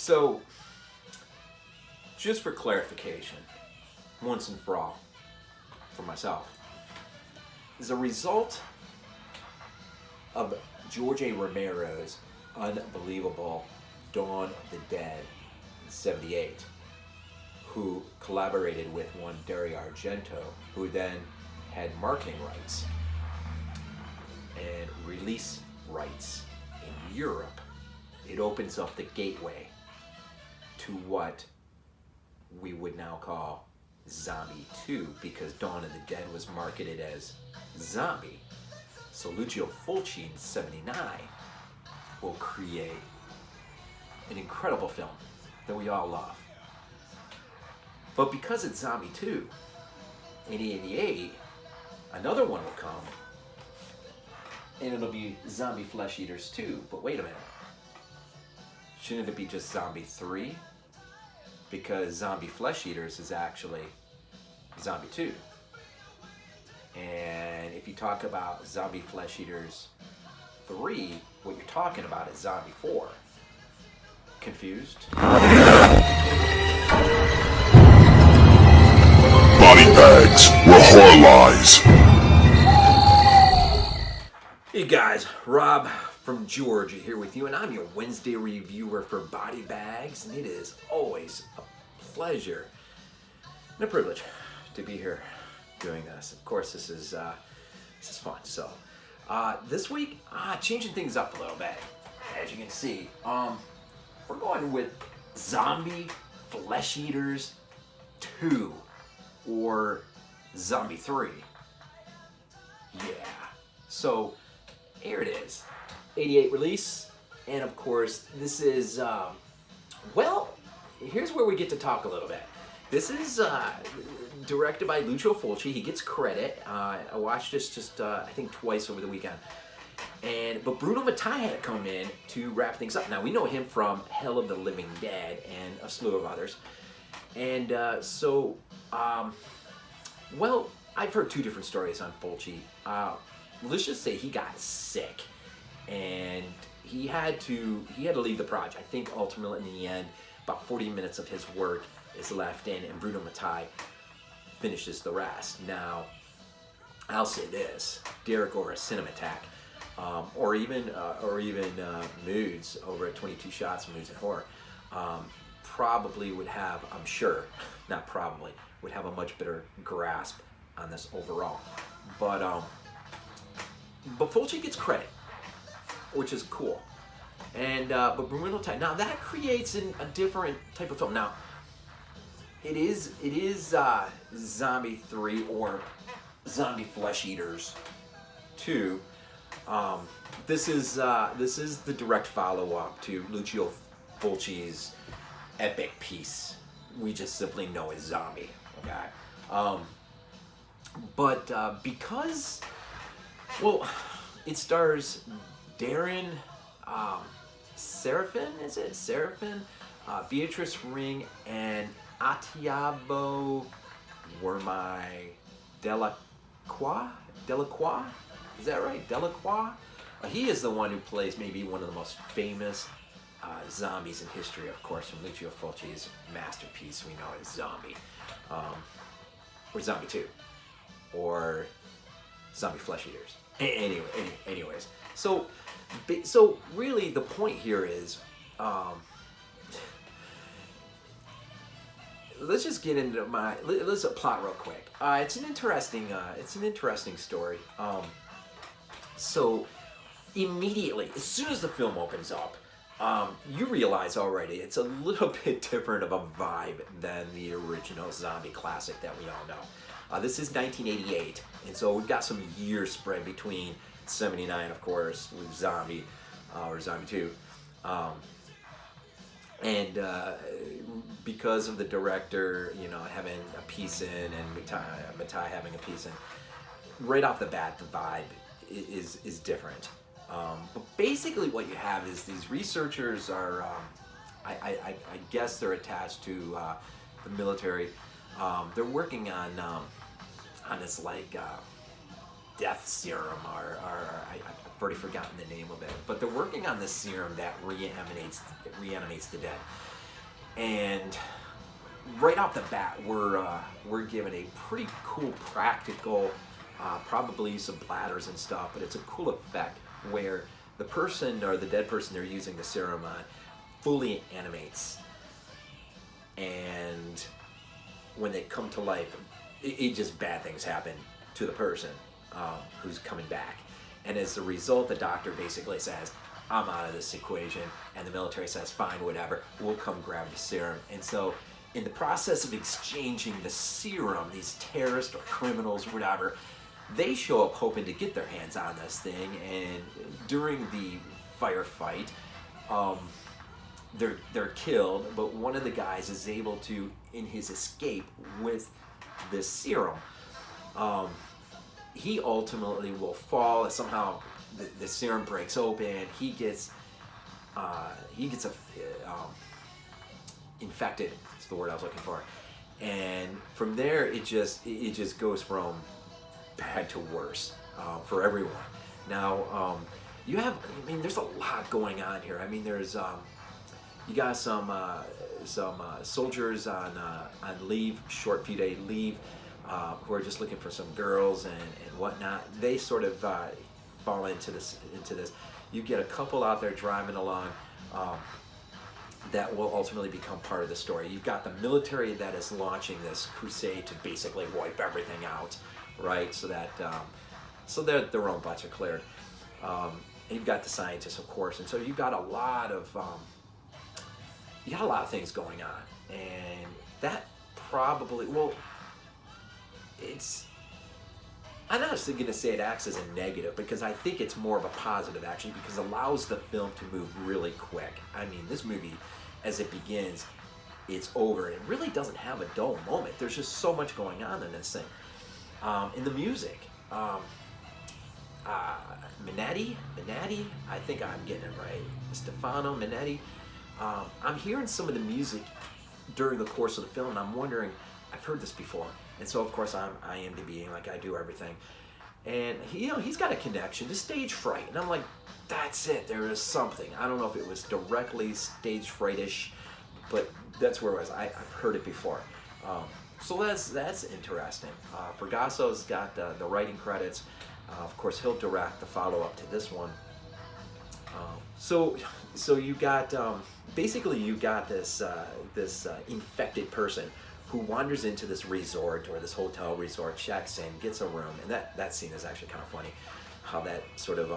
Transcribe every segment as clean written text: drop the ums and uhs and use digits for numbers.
So, just for clarification, once and for all, for myself, as a result of George A. Romero's unbelievable Dawn of the Dead in '78, who collaborated with one Dario Argento, who then had marketing rights and release rights in Europe, it opens up the gateway to what we would now call Zombie 2, because Dawn of the Dead was marketed as Zombie. So Lucio Fulci in '79 will create an incredible film that we all love. But because it's Zombie 2, in '88, another one will come, and it'll be Zombie Flesh Eaters 2. But wait a minute. Shouldn't it be just Zombie 3? Because Zombie Flesh Eaters is actually Zombie 2. And if you talk about Zombie Flesh Eaters 3, what you're talking about is Zombie 4. Confused? BodyBags, where horror lies. Hey guys, Rob from Georgia here with you, and I'm your Wednesday reviewer for BodyBags, and it is always a pleasure and a privilege to be here doing this. Of course, this is fun. So, this week, changing things up a little bit. As you can see, we're going with Zombie Flesh Eaters 2, or Zombie 3. Yeah. So, here it is. '88 release, and of course, this is, well, here's where we get to talk a little bit. This is directed by Lucio Fulci. He gets credit. I watched this just, I think, twice over the weekend. But Bruno Mattei had to come in to wrap things up. Now, we know him from Hell of the Living Dead and a slew of others. And well, I've heard two different stories on Fulci. Let's just say he got sick, and he had to leave the project. I think ultimately, in the end, about 40 minutes of his work is left in, and Bruno Mattei finishes the rest. Now, I'll say this: Derek or a Cinemattack, or even Moods over at 22 Shots, Moods and Horror, probably would have, I'm sure, not probably, would have a much better grasp on this overall. But Fulci gets credit, which is cool. And but Bruno Mattei, now that creates a different type of film. Now, it is Zombie 3 or Zombie Flesh Eaters 2. This is the direct follow-up to Lucio Fulci's epic piece we just simply know as Zombie. Okay, but because, well, it stars Deran, Sarafian, Beatrice Ring, and Ottaviano Dell'acqua? Is that right? Dell'acqua? He is the one who plays maybe one of the most famous zombies in history, of course, from Lucio Fulci's masterpiece we know as Zombie, or Zombie 2, or Zombie Flesh Eaters. Anyways, so really the point here is, let's just get into let's plot real quick. It's an interesting story. So immediately, as soon as the film opens up, you realize already it's a little bit different of a vibe than the original zombie classic that we all know. This is 1988, and so we've got some years spread between '79, of course, with Zombie, or Zombie 2. And because of the director, having a piece in, and Mattei having a piece in, right off the bat, the vibe is different. But basically what you have is these researchers are, I guess they're attached to the military. They're working on this death serum, or I've already forgotten the name of it, but they're working on this serum that reanimates the dead. And right off the bat, we're given a pretty cool practical, probably some bladders and stuff, but it's a cool effect where the person or the dead person they're using the serum on fully animates, and when they come to life, it just bad things happen to the person who's coming back. And as a result, the doctor basically says, I'm out of this equation, and the military says, fine, whatever, we'll come grab the serum. And so in the process of exchanging the serum, these terrorists or criminals, whatever, they show up hoping to get their hands on this thing, and during the firefight, they're killed, but one of the guys is able to, in his escape with this serum, he ultimately will fall. Somehow the serum breaks open. He gets infected. That's the word I was looking for. And from there, it just goes from bad to worse for everyone. Now, there's a lot going on here. I mean, there's you got some soldiers on leave, short few day leave, who are just looking for some girls and whatnot. They sort of fall into this. You get a couple out there driving along that will ultimately become part of the story. You've got the military that is launching this crusade to basically wipe everything out, right? So that their own butts are cleared. And you've got the scientists, of course, and so you've got a lot of things going on, and that probably, I'm not actually going to say it acts as a negative, because I think it's more of a positive, actually, because it allows the film to move really quick. I mean, this movie, as it begins, it's over, and it really doesn't have a dull moment. There's just so much going on in this thing. In the music, Minetti, I think I'm getting it right, Stefano Minetti. I'm hearing some of the music during the course of the film, and I'm wondering, I've heard this before, and so of course I'm IMDbing like I do everything, and he's got a connection to stage fright, and I'm like, that's it, there is something. I don't know if it was directly stage frightish, but that's where it was. I've heard it before. So that's interesting. Frgasso's got the writing credits. Of course, he'll direct the follow-up to this one. So you got basically you got this infected person who wanders into this resort or this hotel resort, checks in, gets a room, and that scene is actually kind of funny, how that sort of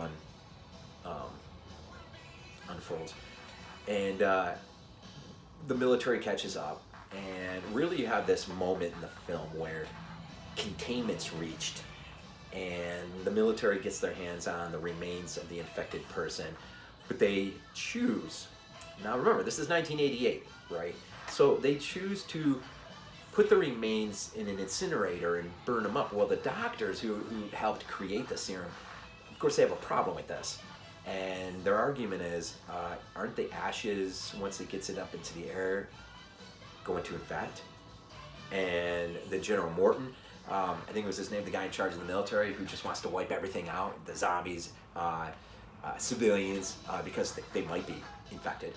unfolds, and the military catches up, and really you have this moment in the film where containment's reached, and the military gets their hands on the remains of the infected person, but they choose, now remember, this is 1988, right? So they choose to put the remains in an incinerator and burn them up. Well, the doctors who helped create the serum, of course, they have a problem with this. And their argument is, aren't the ashes, once it gets it up into the air, going to infect? And the General Morton, I think it was his name, the guy in charge of the military, who just wants to wipe everything out, the zombies, civilians, because they might be infected.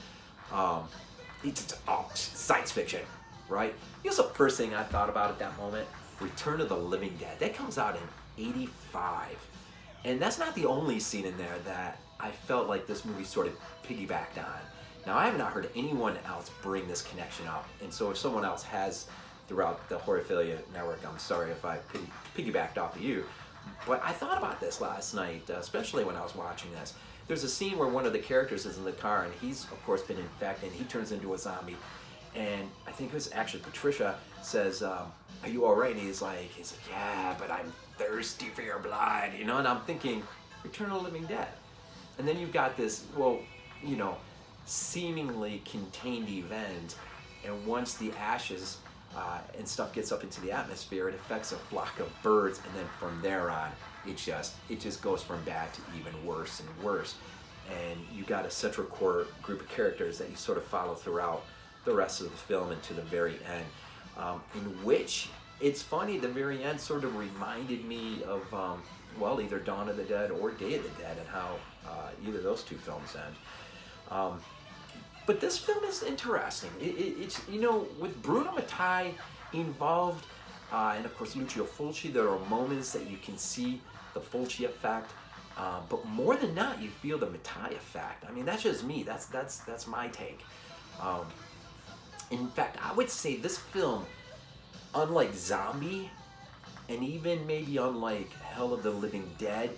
It's science fiction, right? Here's the first thing I thought about at that moment, Return of the Living Dead. That comes out in 85. And that's not the only scene in there that I felt like this movie sort of piggybacked on. Now, I have not heard anyone else bring this connection up, and so if someone else has throughout the Horrorphilia network, I'm sorry if I piggybacked off of you, but I thought about this last night, especially when I was watching this. There's a scene where one of the characters is in the car, and he's, of course, been infected, and he turns into a zombie, and I think it was actually Patricia says, are you all right? And he's like, yeah, but I'm thirsty for your blood, and I'm thinking, Return of the Living Dead. And then you've got this, seemingly contained event, and once the ashes and stuff gets up into the atmosphere, it affects a flock of birds, and then from there on, it just goes from bad to even worse and worse. And you got a central core group of characters that you sort of follow throughout the rest of the film and to the very end, in which, it's funny, the very end sort of reminded me of, either Dawn of the Dead or Day of the Dead, and how either of those two films end. But this film is interesting. It's, you know, with Bruno Mattei involved, and of course Lucio Fulci, there are moments that you can see the Fulci effect. But more than not, you feel the Mattei effect. I mean, that's just me. That's my take. In fact, I would say this film, unlike Zombie, and even maybe unlike Hell of the Living Dead,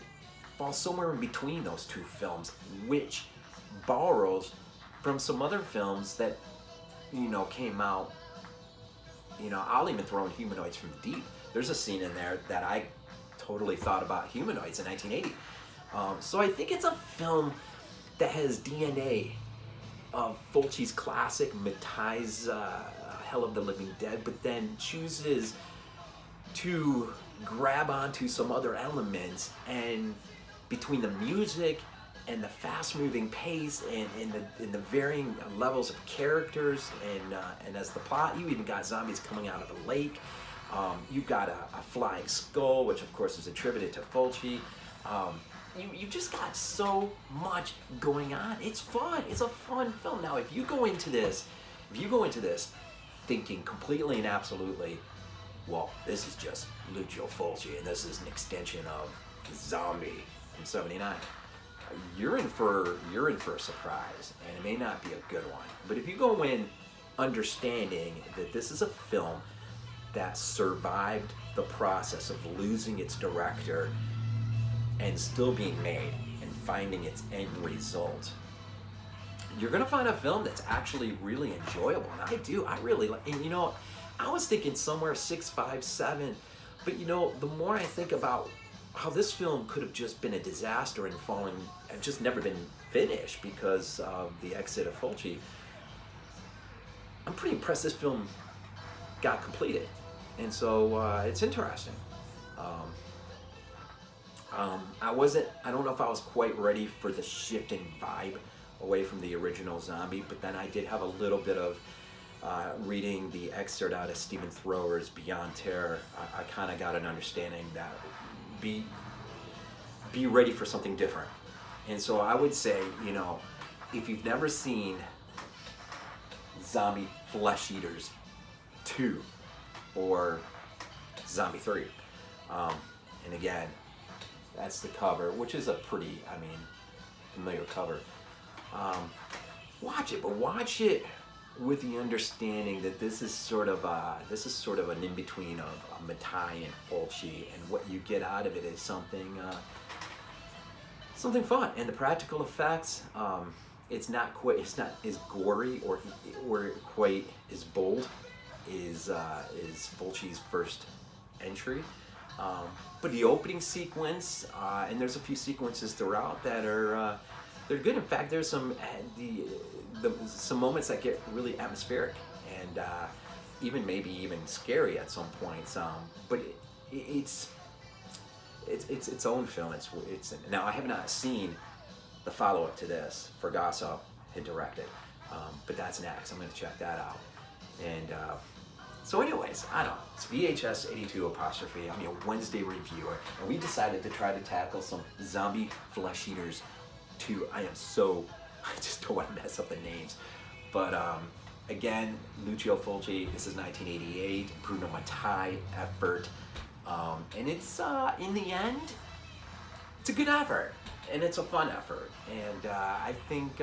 falls somewhere in between those two films, which borrows from some other films that, you know, came out. You know, I'll even throw in Humanoids from the Deep. There's a scene in there that I totally thought about humanoids in 1980. So I think it's a film that has DNA of Fulci's classic, Mattei's Hell of the Living Dead, but then chooses to grab onto some other elements, and between the music and the fast-moving pace and the varying levels of characters and as the plot, you even got zombies coming out of the lake. You've got a flying skull, which of course is attributed to Fulci. You just got so much going on. It's fun. It's a fun film. Now, if you go into this thinking completely and absolutely, well, this is just Lucio Fulci and this is an extension of Zombie from '79, you're in for a surprise, and it may not be a good one. But if you go in understanding that this is a film that survived the process of losing its director and still being made and finding its end result, you're gonna find a film that's actually really enjoyable. And I really like, and you know, I was thinking somewhere 6, 5, 7, but you know, the more I think about how this film could have just been a disaster and just never been finished because of the exit of Fulci, I'm pretty impressed this film got completed. And so it's interesting. I don't know if I was quite ready for the shift in vibe away from the original Zombie, but then I did have a little bit of reading the excerpt out of Stephen Thrower's Beyond Terror. I kind of got an understanding that be ready for something different. And so I would say, you know, if you've never seen Zombie Flesh Eaters 2 or Zombie 3, and again, that's the cover, which is a pretty, familiar cover. Watch it, but watch it with the understanding that this is sort of an in-between of Mattei and Fulci, and what you get out of it is something fun. And the practical effects, it's not as gory or quite as bold is Fulci's first entry. But the opening sequence, and there's a few sequences throughout that are they're good. In fact, there's some moments that get really atmospheric and even scary at some points. But it's its own film. Now I have not seen the follow-up to this. Fergasso had directed, but that's next. I'm going to check that out. And so anyways, I don't know, it's VHS82 apostrophe. I'm your Wednesday reviewer, and we decided to try to tackle some Zombie Flesh Eaters 2. I just don't want to mess up the names. But again, Lucio Fulci, this is 1988, Bruno Mattei effort. And it's, in the end, it's a good effort, and it's a fun effort. And I think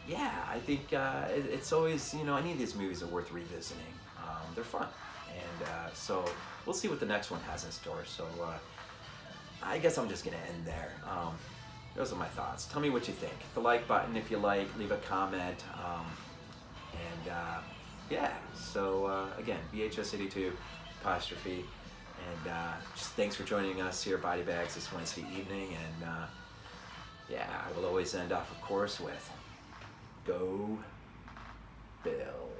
it's always, you know, any of these movies are worth revisiting. They're fun. And so we'll see what the next one has in store. So I guess I'm just going to end there. Those are my thoughts. Tell me what you think. Hit the like button if you like. Leave a comment. So again, VHS82 apostrophe. And just thanks for joining us here at BodyBags this Wednesday evening. And I will always end off, of course, with Go Bill.